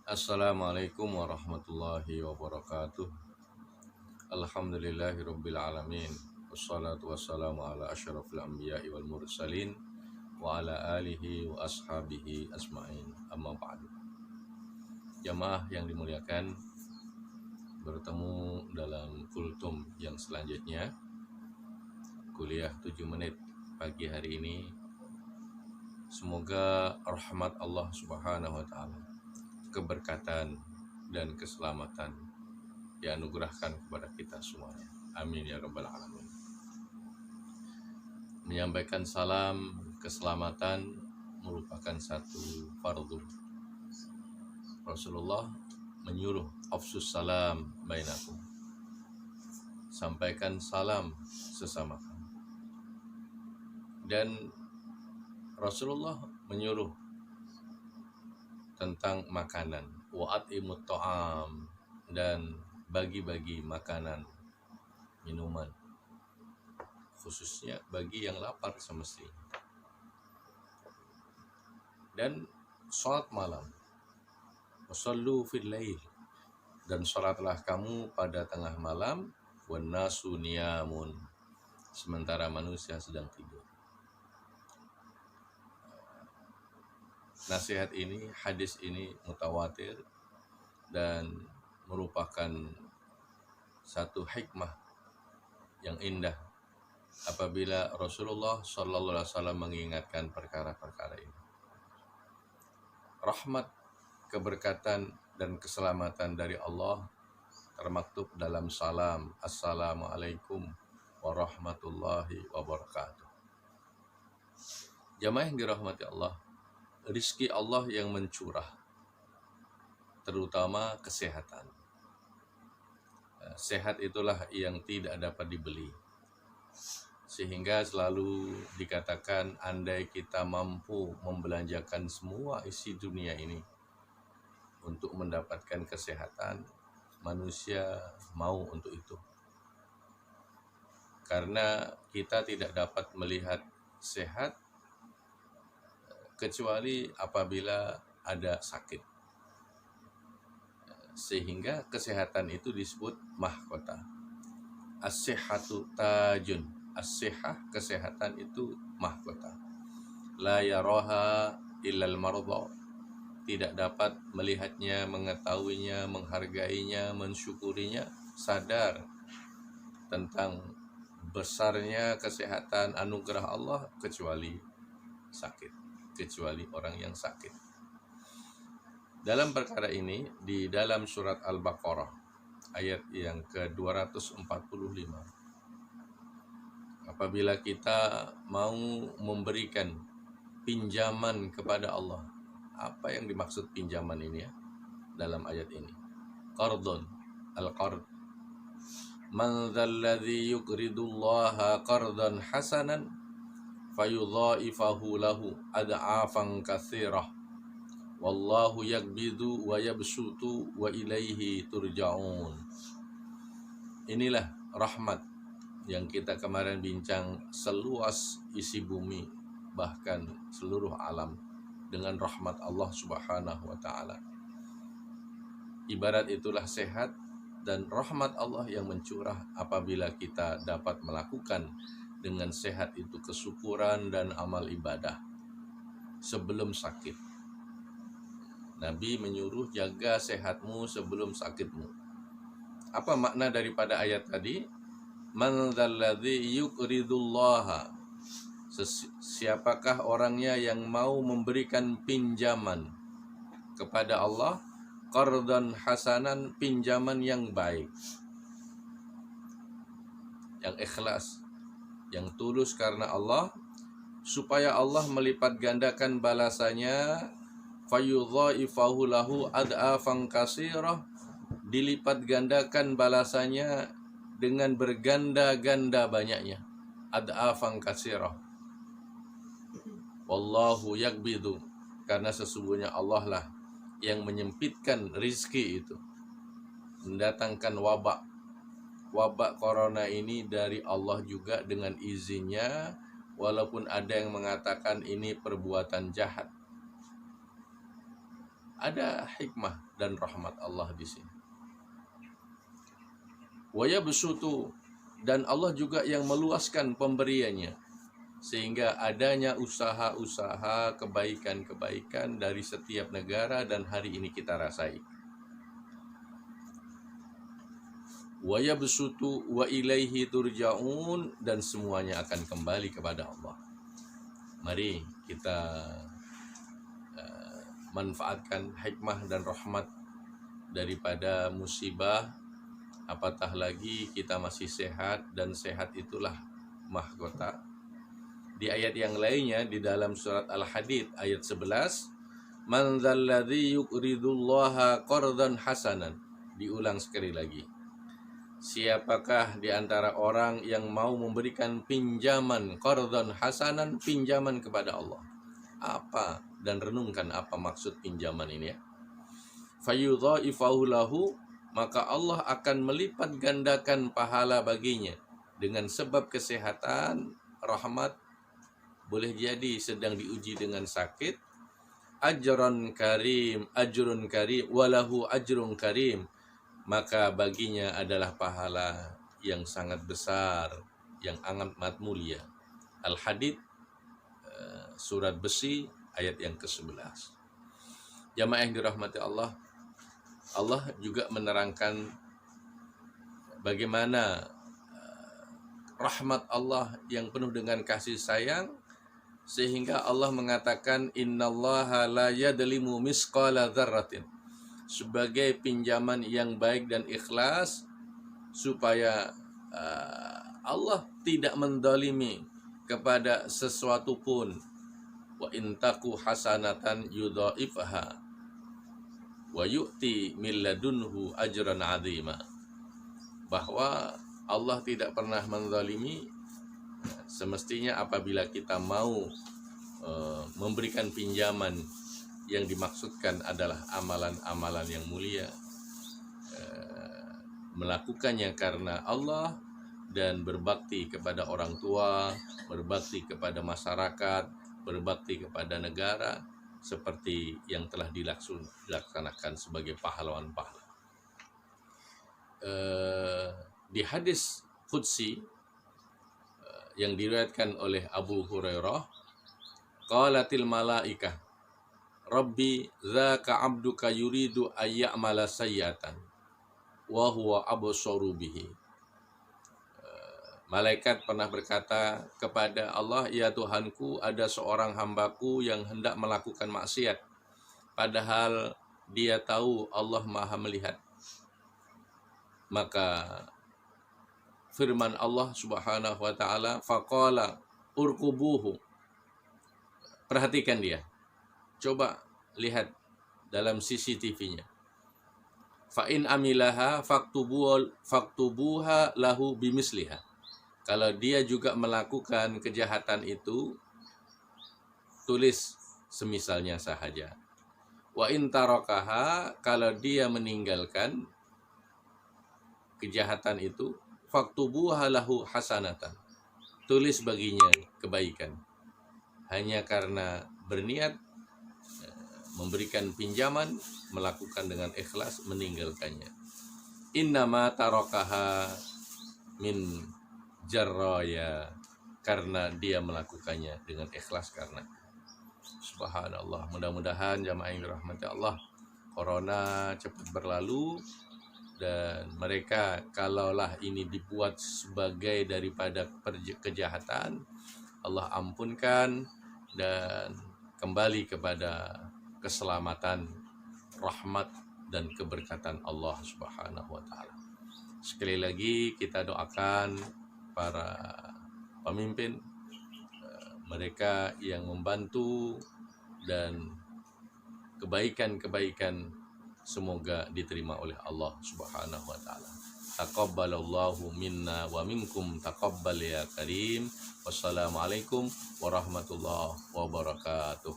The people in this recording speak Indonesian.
Assalamualaikum warahmatullahi wabarakatuh. Alhamdulillahirabbil alamin. Wassalatu wassalamu ala asyrafil anbiya'i wal mursalin wa ala alihi wa ashabihi asma'in. Amma ba'du. Jamaah yang dimuliakan, bertemu dalam kultum yang selanjutnya, kuliah 7 menit pagi hari ini. Semoga rahmat Allah Subhanahu wa taala, keberkatan dan keselamatan dianugerahkan kepada kita semuanya. Amin ya rabbal alamin. Menyampaikan salam keselamatan merupakan satu fardu. Rasulullah menyuruh afsus salam bainakum. Sampaikan salam sesama kamu. Dan Rasulullah menyuruh tentang makanan, wa at'imut ta'am, dan bagi-bagi makanan, minuman, khususnya bagi yang lapar semestinya. Dan sholat malam, wasallu fil lail, dan sholatlah kamu pada tengah malam, wan nasu niyamun, sementara manusia sedang tidur. Nasihat ini, hadis ini mutawatir dan merupakan satu hikmah yang indah apabila Rasulullah SAW mengingatkan perkara-perkara ini. Rahmat, keberkatan, dan keselamatan dari Allah termaktub dalam salam, Assalamualaikum warahmatullahi wabarakatuh. Jamaah yang dirahmati Allah, rizki Allah yang mencurah, terutama kesehatan. Sehat itulah yang tidak dapat dibeli. Sehingga selalu dikatakan andai kita mampu membelanjakan semua isi dunia ini untuk mendapatkan kesehatan, manusia mau untuk itu. Karena kita tidak dapat melihat sehat kecuali apabila ada sakit. Sehingga kesehatan itu disebut mahkota. As-sihhatu tajun. As-sihhah, kesehatan itu mahkota. La yaraha illal mardha. Tidak dapat melihatnya, mengetahuinya, menghargainya, mensyukurinya, sadar tentang besarnya kesehatan anugerah Allah kecuali sakit, kecuali orang yang sakit. Dalam perkara ini, di dalam surat Al-Baqarah ayat yang ke-245, apabila kita mau memberikan pinjaman kepada Allah, apa yang dimaksud pinjaman ini ya dalam ayat ini? Qardun, al-qard. Man dzalladzi yuqridullaha qardan hasanan fayudha'ifahu lahu ad'afan katsirah. Wallahu yakbidu wa yabsutu wa ilaihi turja'un. Inilah rahmat yang kita kemarin bincang, seluas isi bumi, bahkan seluruh alam, dengan rahmat Allah Subhanahu wa ta'ala. Ibarat itulah sehat dan rahmat Allah yang mencurah apabila kita dapat melakukan dengan sehat itu kesyukuran dan amal ibadah sebelum sakit. Nabi menyuruh jaga sehatmu sebelum sakitmu. Apa makna daripada ayat tadi? Man dzalladzi yuqridullaha. Siapakah orangnya yang mau memberikan pinjaman kepada Allah? Qardan hasanan, pinjaman yang baik, yang ikhlas, yang tulus karena Allah, supaya Allah melipat gandakan balasannya, fayudha'ifahu lahu ad'afan katsirah, dilipat gandakan balasannya dengan berganda-ganda banyaknya, ad'afan katsirah. Wallahu yakbidu, karena sesungguhnya Allah lah yang menyempitkan rizki itu, mendatangkan wabak. Wabak corona ini dari Allah juga dengan izinnya, walaupun ada yang mengatakan ini perbuatan jahat. Ada hikmah dan rahmat Allah di sini. Wa yabsutu, dan Allah juga yang meluaskan pemberiannya, sehingga adanya usaha-usaha kebaikan-kebaikan dari setiap negara dan hari ini kita rasai. Wa yabsutu wa ilaihi turja'un, dan semuanya akan kembali kepada Allah. Mari kita manfaatkan hikmah dan rahmat daripada musibah, apatah lagi kita masih sehat, dan sehat itulah mahkota. Di ayat yang lainnya di dalam surat Al-Hadid ayat 11, man dzalladzi yuqridullaha qardan hasanan. Diulang sekali lagi. Siapakah di antara orang yang mau memberikan pinjaman qardan hasanan, pinjaman kepada Allah? Apa, dan renungkan apa maksud pinjaman ini ya. Fayudha'ifahu lahu, maka Allah akan melipat gandakan pahala baginya dengan sebab kesehatan, rahmat, boleh jadi sedang diuji dengan sakit, ajrun karim, walahu ajrun karim, maka baginya adalah pahala yang sangat besar, yang amat mulia. Al-Hadid surat Besi ayat yang ke-11. Jamaah yang dirahmati Allah, Allah juga menerangkan bagaimana rahmat Allah yang penuh dengan kasih sayang, sehingga Allah mengatakan innallaha la yadlimu misqala dzarratin, sebagai pinjaman yang baik dan ikhlas, supaya Allah tidak mendolimi kepada sesuatu pun. Wa intaku hasanatan yudhaifha wa yu'ti min ladunhu ajran 'azima, bahwa Allah tidak pernah menzalimi. Semestinya apabila kita mau memberikan pinjaman yang dimaksudkan adalah amalan-amalan yang mulia, melakukannya karena Allah dan berbakti kepada orang tua, berbakti kepada masyarakat, berbakti kepada negara, seperti yang telah dilaksanakan sebagai pahlawan-pahlawan. Di hadis qudsi yang diriwayatkan oleh Abu Hurairah, qalatil malaikah rabbi dzaka abduka yuridu ayya'mala sayyatan wa huwa absaru bihi. Malaikat pernah berkata kepada Allah, ya Tuhanku, ada seorang hambaku yang hendak melakukan maksiat, padahal dia tahu Allah Maha melihat. Maka firman Allah Subhanahu wa taala, faqala urkubuhu. Perhatikan dia. Coba lihat dalam CCTV-nya. Fa in amilaha faktubuha lahu bimisliha. Kalau dia juga melakukan kejahatan itu, tulis semisalnya sahaja. Wa in tarakaha, kalau dia meninggalkan kejahatan itu, faktubuha lahu hasanatan, tulis baginya kebaikan. Hanya karena berniat memberikan pinjaman, melakukan dengan ikhlas, meninggalkannya. Innama tarakaha min jarraya, karena dia melakukannya dengan ikhlas karena. Subhanallah, mudah-mudahan jamaah yang dirahmati Allah, corona cepat berlalu, dan mereka kalaulah ini dibuat sebagai daripada kejahatan, Allah ampunkan dan kembali kepada keselamatan, rahmat dan keberkatan Allah Subhanahu wa taala. Sekali lagi kita doakan para pemimpin, mereka yang membantu, dan kebaikan-kebaikan semoga diterima oleh Allah Subhanahu wa taala. Taqabbalallahu minna wa minkum taqabbal ya karim. Wassalamualaikum warahmatullahi wabarakatuh.